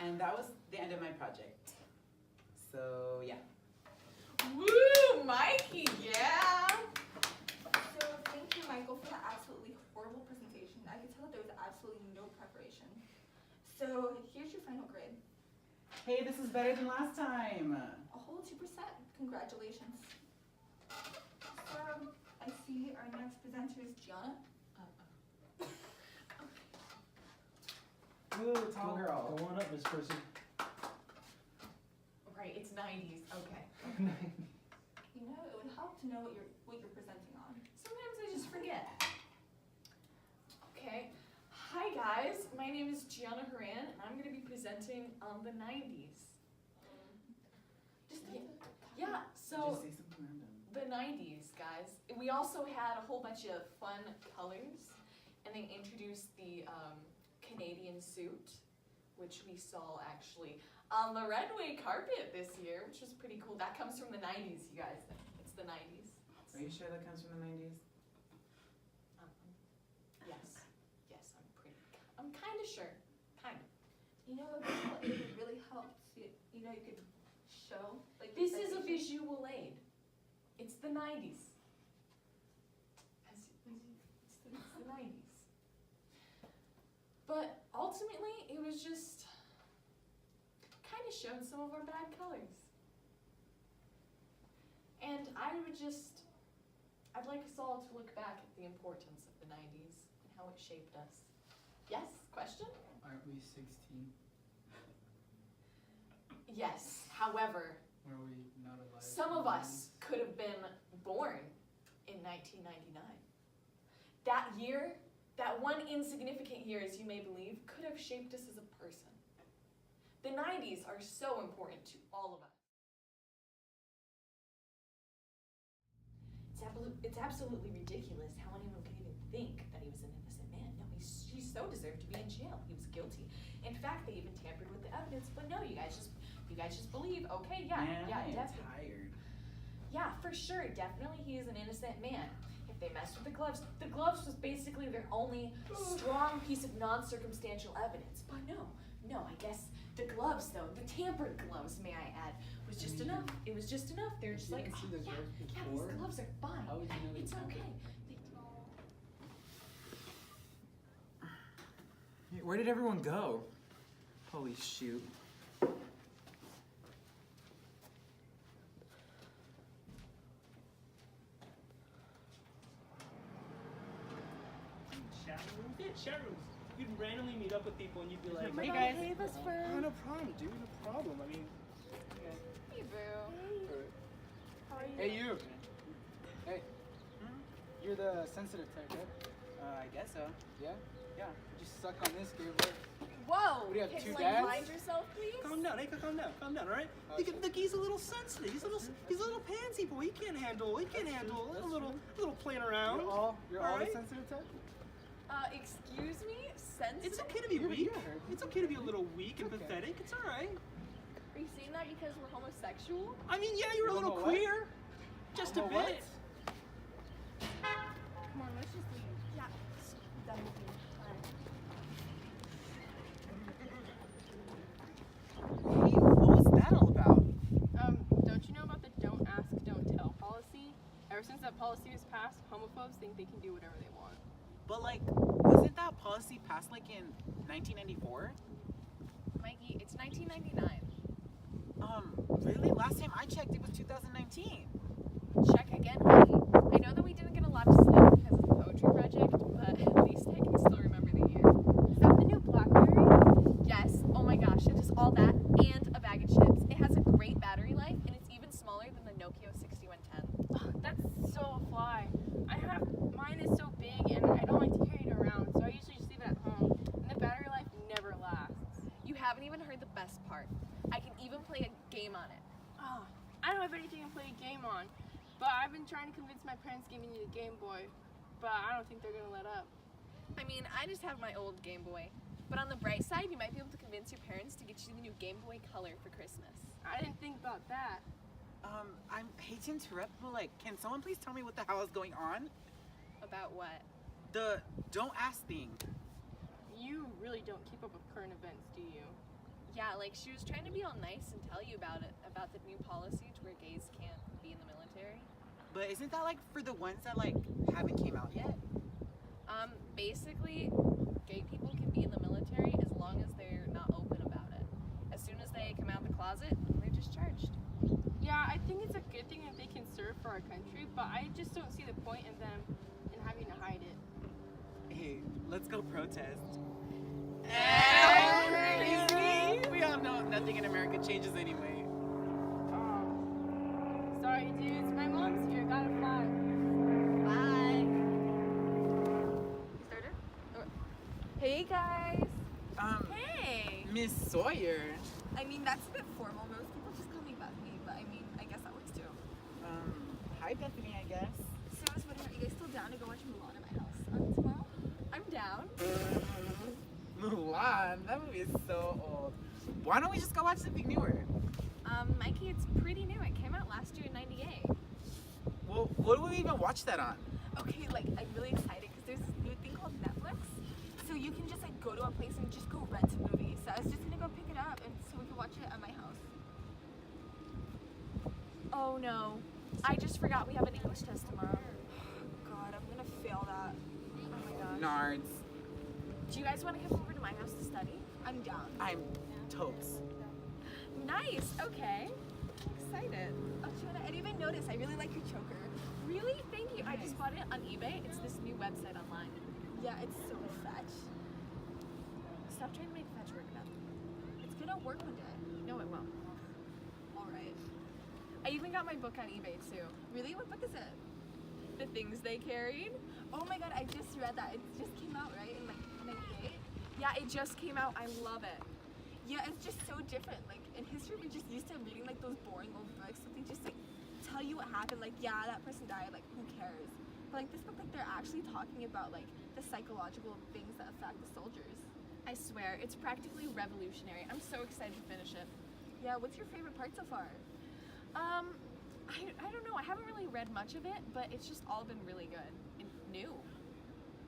And that was the end of my project. So yeah. Woo, Mikey, yeah! So thank you, Michael, for the absolutely horrible presentation. I could tell that there was absolutely no preparation. So here's your final grade. Hey, this is better than last time. A whole 2%. Congratulations. So I see our next presenter is Gianna. Ooh, tall girl. Go on up, Miss Person. Right, it's 90s, okay. You know, it would help to know what you're presenting on. Sometimes I just forget. Okay, hi guys, my name is Gianna Horan, and I'm going to be presenting on the 90s. Just Yeah, so Just say something random. the 90s, guys. We also had a whole bunch of fun colors, and they introduced the Canadian suit, which we saw actually on the Redway carpet this year, which was pretty cool. That comes from the 90s, you guys. It's the 90s. Are you sure that comes from the 90s? Yes. Yes, I'm kind of sure. Kind of. You know, a visual aid would really help. You know, you could show like This is a presentation. visual aid. It's the 90s. It's the 90s. But ultimately, it was just kind of showed some of our bad colors. And I'd like us all to look back at the importance of the 90s and how it shaped us. Yes? Question? Aren't we 16? Yes. However, Were we not alive? some of us could have been born in 1999. That year, that one insignificant year, as you may believe, could have shaped us as a person. The 90s are so important to all of us. It's absolutely ridiculous how anyone could even think that he was an innocent man. No, he so deserved to be in jail. He was guilty. In fact, they even tampered with the evidence. But no, you guys just believe. Okay, yeah, Man, yeah, I am definitely. tired. Yeah, for sure. Definitely he is an innocent man. If they messed with the gloves was basically their only strong piece of non-circumstantial evidence. But no, I guess the gloves though, the tampered gloves, may I add, was just enough. It was just enough. They're just like, didn't see oh, the gloves yeah, before? these gloves are fine. How would you know they It's tampered? okay. Where did everyone go? Holy shoot. Chat rooms? Yeah, chat rooms. You'd randomly meet up with people and you'd be like, Hey guys. oh, no problem, dude, no problem. I mean, Hey boo. How are you? Hey, you. Hey. You're the sensitive type, right? I guess so. Yeah? Yeah. You just suck on this game, right? Whoa. What do you have, Can two you dads? mind yourself, please? calm down, Aka, calm down, all right? Okay. Look, he's a little sensitive. He's a little pansy boy. He can't handle That's a little playing You're around. all the Alright. sensitive type? Excuse me? Sensitive? It's okay to be You're weak. here. It's okay to be a little weak and It's okay. pathetic. It's all right. Are you saying that because we're homosexual? I mean, yeah, you're a little Homo what? queer. Just a Homo bit. what? Come on, let's just leave. Yeah. Done with you. Hey, what was that all about? Don't you know about the don't ask, don't tell policy? Ever since that policy was passed, homophobes think they can do whatever they want. But like, wasn't that policy passed like in 1994? Mikey, it's 1999. Really? Last time I checked, it was 2019. Check again, honey. I know that we didn't get a lot of sleep because of the poetry project, but at least I can still remember the year. Is that the new BlackBerry? Yes. Oh my gosh, it is all that and a bag of chips. It has a great battery life, and it's even smaller than the Nokia 6110. That's so fly. Mine is so big and I don't like to carry it around, so I usually just leave it at home. And the battery life never lasts. You haven't even heard the best part. I can even play a game on it. Oh, I don't have anything to play a game on, but I've been trying to convince my parents to give me the Game Boy, but I don't think they're gonna let up. I mean, I just have my old Game Boy. But on the bright side, you might be able to convince your parents to get you the new Game Boy Color for Christmas. I didn't think about that. I hate to interrupt, but like, can someone please tell me what the hell is going on? About what? The don't ask thing. You really don't keep up with current events, do you? Yeah, like she was trying to be all nice and tell you about it, about the new policy to where gays can't be in the military. But isn't that like for the ones that like haven't came out yet? Basically, gay people can be in the military as long as they're not open about it. As soon as they come out of the closet, they're discharged. Yeah, I think it's a good thing that they can serve for our country, but I just don't see the point in them in having to hide it. Hey, let's go protest. Crazy. We all know nothing in America changes anyway. Sorry, dudes. My mom's here. Gotta fly. Bye. You started? Hey guys. Hey. Miss Sawyer. I mean, that's a bit formal. Most people just call me Bethany, but I mean, I guess that works too. Hi Bethany, I guess. So I was wondering, are you guys still down to go watch Mulan at my house tomorrow? I'm down. Mulan, that movie is so old. Why don't we just go watch something newer? Mikey, it's pretty new. It came out last year in '98. Well, what would we even watch that on? Okay, like, I'm really excited because there's this new thing called Netflix. So you can just, like, go to a place and just go rent a movie. So I was just gonna go pick it up and so we can watch it at my house. Oh no. I just forgot we have an English test tomorrow. God, I'm gonna fail that. Oh my gosh. Nards. Do you guys want to come over to my house to study? I'm down. I'm totes. Nice. Okay. Excited. Oh, Shona, I didn't even notice. I really like your choker. Really? Thank you. I just bought it on eBay. It's this new website online. Yeah, it's so fetch. Stop trying to make fetch work now. It's gonna work one day. No, it won't. Alright. I even got my book on eBay too. Really? What book is it? The things they carried. Oh my god, I just read that. It just came out, right? In like 98? Yeah, it just came out. I love it. Yeah, it's just so different. Like in history, we're just used to reading like those boring old books. So they just like tell you what happened. Like, yeah, that person died. Like, who cares? But like this book, like they're actually talking about like the psychological things that affect the soldiers. I swear, it's practically revolutionary. I'm so excited to finish it. Yeah, what's your favorite part so far? I don't know. I haven't really read much of it, but it's just all been really good and new.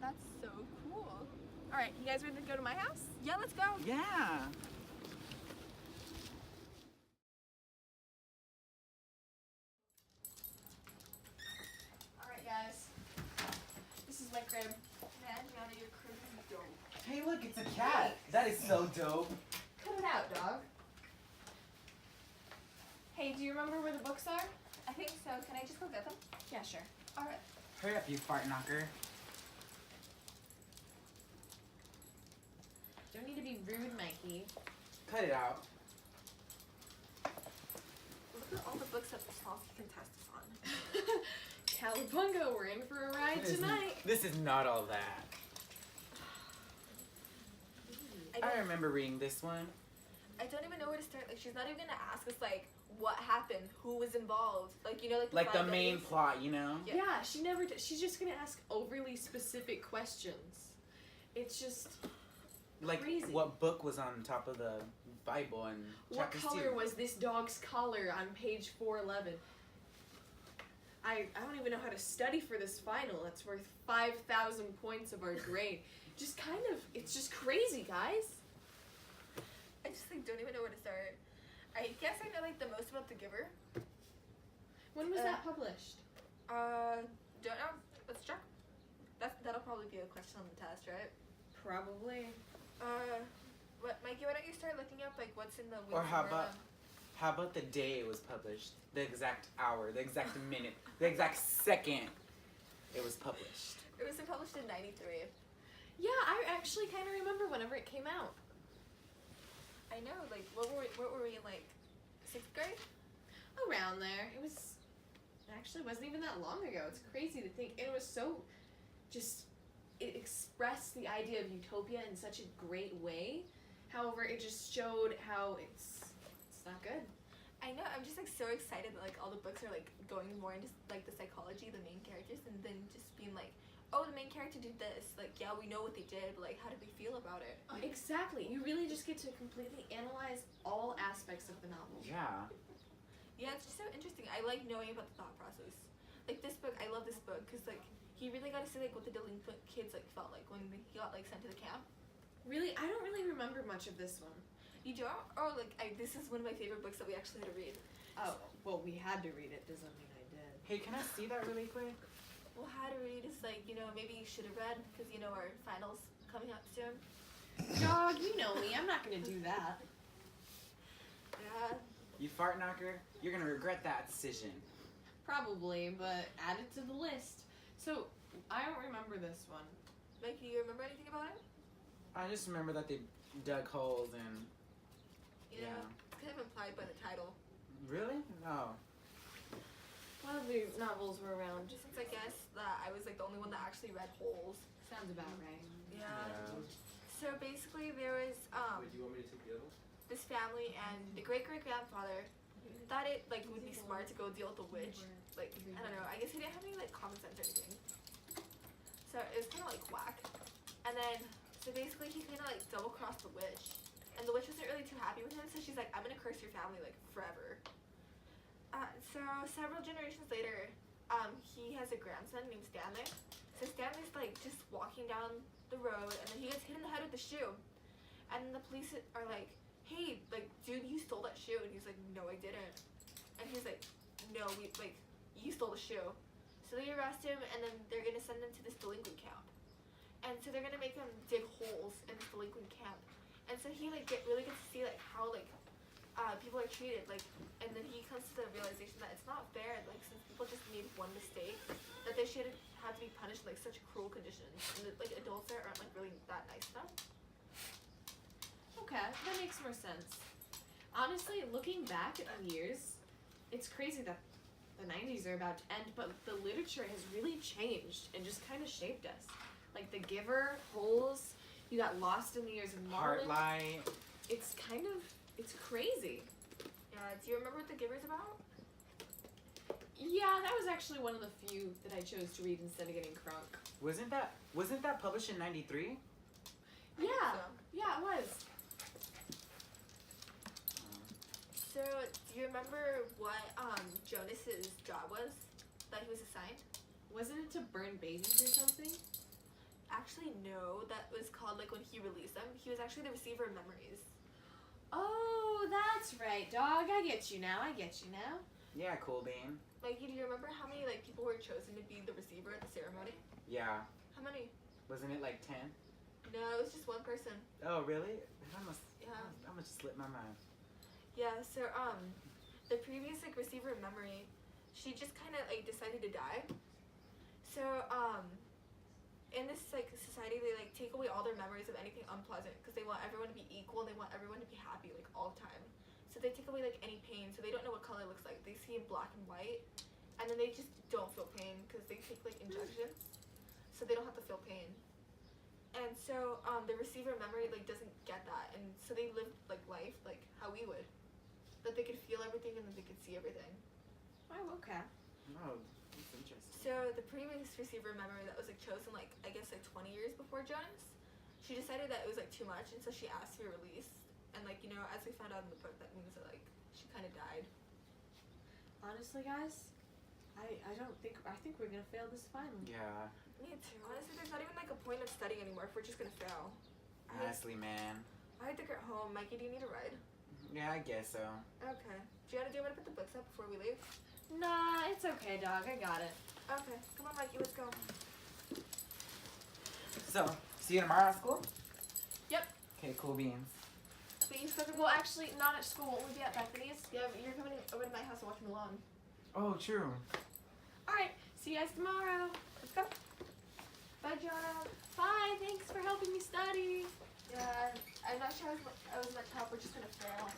That's so cool. All right, you guys ready to go to my house? Yeah, let's go. Yeah. All right, guys. This is my crib. Man, Yana, your crib is dope. Hey, look, it's a cat. That is so dope. Cut it out, dog. Hey, do you remember where the books are? I think so. Can I just go get them? Yeah, sure. Alright. Hurry up, you fart knocker. Don't need to be rude, Mikey. Cut it out. Look at all the books that the Slavsky can test us on. Cowabunga, we're in for a ride tonight. This is not all that. I remember reading this one. I don't even know where to start. Like, she's not even gonna ask us, like, what happened, who was involved. Like, you know, like The five main days. plot, you know? Yeah, she never does. She's just gonna ask overly specific questions. It's just Like, crazy. what book was on top of the Bible and What chapters color 2? was this dog's collar on page 411? I don't even know how to study for this final. That's worth 5,000 points of our grade. Just kind of, it's just crazy, guys. I just, like, don't even know where to start. I guess I know, like, the most about The Giver. When was that published? Don't know. Let's check. That'll probably be a question on the test, right? Probably. Mikey, why don't you start looking up, like, what's in the Or Wings how of about, Merlin? how about the day it was published? The exact hour, the exact minute, the exact second it was published. It was published in 93. Yeah, I actually kind of remember whenever it came out. I know, like, what were we in, like, 6th grade? Around there. It was, actually wasn't even that long ago. It's crazy to think. It was so, just, it expressed the idea of utopia in such a great way. However, it just showed how it's not good. I know, I'm just, like, so excited that, like, all the books are, like, going more into, like, the psychology of the main characters and then just being like, oh, the main character did this. Like, yeah, we know what they did, but, like, how did we feel about it? Exactly. You really just get to completely analyze all aspects of the novel. Yeah. Yeah, it's just so interesting. I like knowing about the thought process. Like, this book, I love this book because, like, he really got to see, like, what the delinquent kids, like, felt like when he got, like, sent to the camp. Really, I don't really remember much of this one. You don't? Or like, this is one of my favorite books that we actually had to read. Oh, well, we had to read it. Doesn't mean I did. Hey, can I see that really quick? Well, how to read is like, maybe you should have read because our finals coming up soon. Dog, you know me. I'm not gonna do that. Yeah. You fart knocker, you're gonna regret that decision. Probably, but add it to the list. So, I don't remember this one. Like, do you remember anything about it? I just remember that they dug holes and Yeah. It's kind of implied by the title. really? No. What other novels were around? Just since I guess that I was like the only one that actually read Holes. Sounds about right. Yeah. So basically, there was do you want me to take the other one? this family and the great grandfather thought it like would be smart to go deal with the witch. Like I don't know. I guess he didn't have any like common sense or anything. So it was kind of like whack. And then so basically he kind of like double crossed the witch, and the witch wasn't really too happy with him. So she's like, I'm gonna curse your family like forever. So several generations later, he has a grandson named Stanley. So Stanley's like just walking down the road, and then he gets hit in the head with a shoe. And then the police are like, hey, like, dude, you stole that shoe. And he's like, no, I didn't. And he's like, no, you stole the shoe. So they arrest him, and then they're gonna send him to this delinquent camp. And so they're gonna make him dig holes in this delinquent camp. And so he like really gets to see like how like people are treated, like, and then he comes to the realization that it's not fair, like, since people just made one mistake, that they shouldn't have to be punished in like such cruel conditions, and that, like, adults there aren't like really that nice enough. Okay, that makes more sense. Honestly, looking back at the years, it's crazy that the 90s are about to end, but the literature has really changed and just kind of shaped us. Like The Giver, Holes, you got Lost in the Years of Marlin. Heartlight. It's crazy. Yeah, do you remember what The Giver's about? Yeah, that was actually one of the few that I chose to read instead of getting crunk. Wasn't that published in '93? Yeah, So. yeah, it was. So, do you remember what Jonas's job was that he was assigned? Wasn't it to burn babies or something? Actually, no. That was called, like, when he released them. He was actually the receiver of memories. Oh, that's right, dog. I get you now. Yeah, Cool Bean. Mikey, do you remember how many, like, people were chosen to be the receiver at the ceremony? Yeah. How many? Wasn't it like 10? No, it was just one person. Oh, really? I must just slip my mind. Yeah, so, the previous, like, receiver of memory, she just kind of, like, decided to die. So, in this, like, society, they, like, take away all their memories of anything unpleasant because they want everyone to be equal and they want everyone to be happy, like, all the time. So they take away, like, any pain, so they don't know what color looks like. They see in black and white, and then they just don't feel pain because they take, like, injections, so they don't have to feel pain. And so, the receiver of memory, like, doesn't get that, and so they live, like, life, like, how we would. That they could feel everything and that they could see everything. Oh, okay. Oh, that's interesting. So the previous receiver of memory that was like chosen like I guess like 20 years before Jonas, she decided that it was like too much, and so she asked to be released. And like as we found out in the book, that means that like she kind of died. Honestly, guys, I think we're gonna fail this final. Yeah. Me too. Honestly, there's not even like a point of studying anymore if we're just gonna fail. Honestly, man. I had to get home. Mikey, do you need a ride? Yeah, I guess so. Okay. Do you want to put the books up before we leave? Nah, it's okay, dog. I got it. Okay. Come on, Mikey. Let's go. So, see you tomorrow at school? Yep. Okay, Cool Beans. But you still Well, actually, not at school. We'll be at Bethany's. yeah, but you're coming over to my house and watching along. Oh, true. All right. See you guys tomorrow. Let's go. Bye, Jonah. Bye. Thanks for helping me study. Yeah, I'm not sure I was meant to help. We're just gonna fail.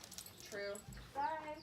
True. Bye.